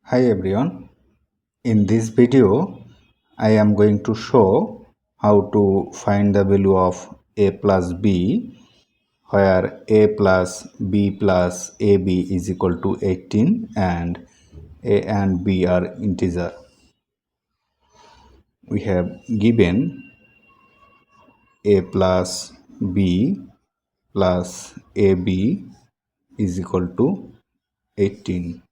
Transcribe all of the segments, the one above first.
Hi everyone. In this video, I am going to show how to find the value of a plus b, where a plus b plus ab is equal to 18 and a and b are integer. We have given a plus b plus ab is equal to 18,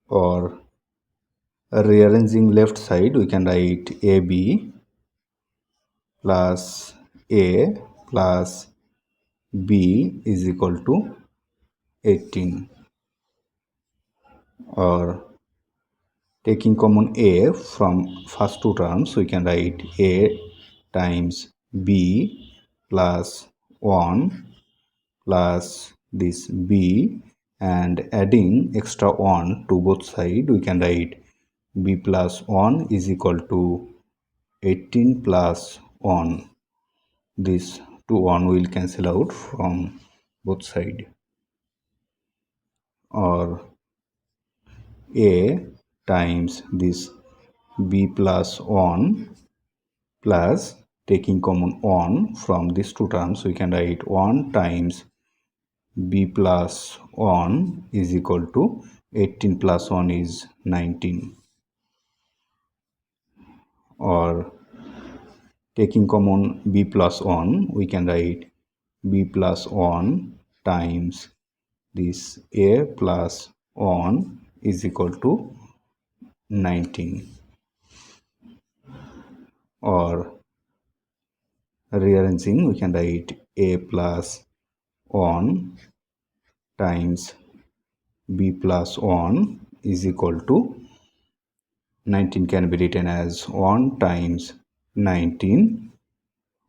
or rearranging left side we can write ab plus a plus b is equal to 18, or taking common a from first two terms we can write a times b plus 1 plus this b, and adding extra 1 to both sides we can write b plus 1 is equal to 18 plus 1. This 2 1 will cancel out from both sides, or a times this b plus 1 plus taking common 1 from these two terms we can write 1 times b plus 1 is equal to 18 plus 1 is 19, or taking common b plus 1 we can write b plus 1 times this a plus 1 is equal to 19, or rearranging we can write a plus 1 times b plus 1 is equal to 19 can be written as 1 times 19,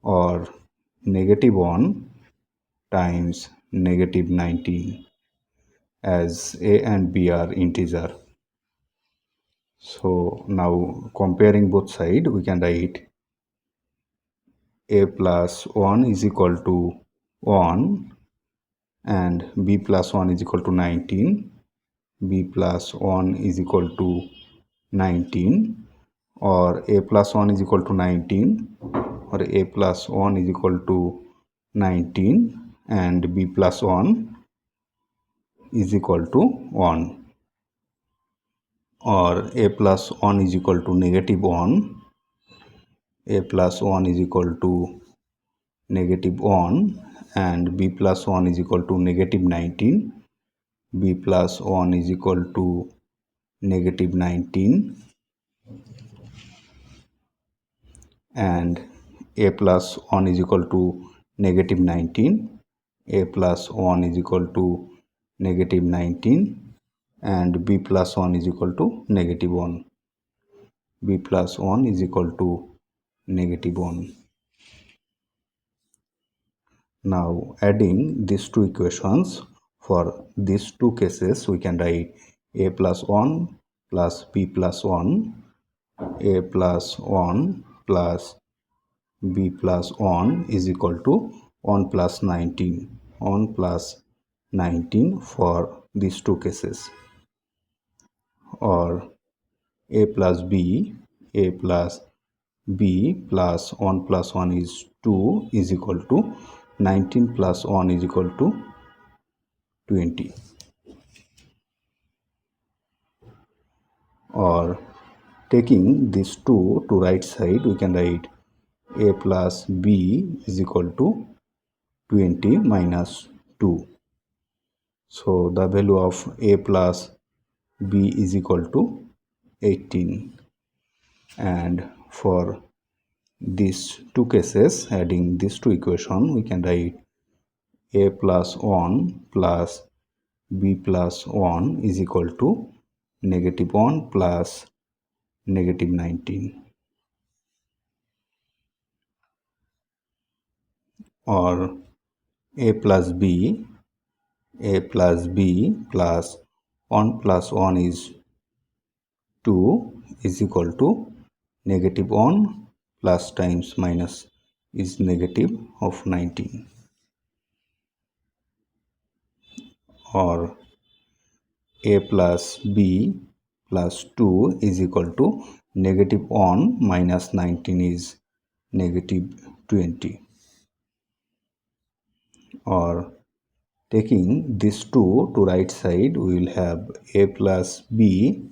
or negative 1 times negative 19, as a and b are integer. So now comparing both sides we can write a plus 1 is equal to 1 and b plus 1 is equal to 19, b plus 1 is equal to 19, or a plus 1 is equal to 19, or a plus 1 is equal to 19 and b plus 1 is equal to 1, or a plus 1 is equal to negative 1, a plus 1 is equal to negative 1 and b plus 1 is equal to negative 19, b plus 1 is equal to negative 19, and a plus 1 is equal to negative 19, a plus 1 is equal to negative 19, and b plus 1 is equal to negative 1, b plus 1 is equal to negative 1. Now adding these two equations, for these two cases we can write a plus 1 plus b plus 1, a plus 1 plus b plus 1 is equal to 1 plus 19, 1 plus 19 for these two cases, or a plus b, a plus b plus 1 plus 1 is 2 is equal to 19 plus 1 is equal to 20, or taking these two to right side we can write a plus b is equal to 20 minus 2. So the value of a plus b is equal to 18, and for these two cases adding these two equations we can write a plus 1 plus b plus 1 is equal to negative 1 plus negative 19, or a plus b, a plus b plus 1 plus 1 is 2 is equal to negative 1 plus times minus is negative of 19, or a plus b plus 2 is equal to negative 1 minus 19 is negative 20. Or taking this 2 to right side, we will have a plus b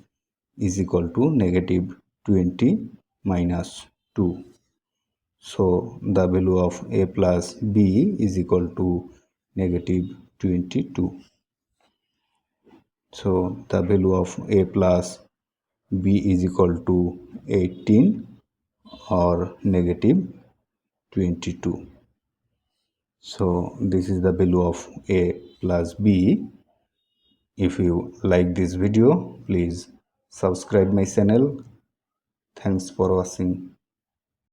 is equal to negative 20 minus 2. So the value of a plus b is equal to negative 22. So the value of a plus b is equal to 18 or negative 22. So this is the value of a plus b. If you like this video, please subscribe my channel. Thanks for watching.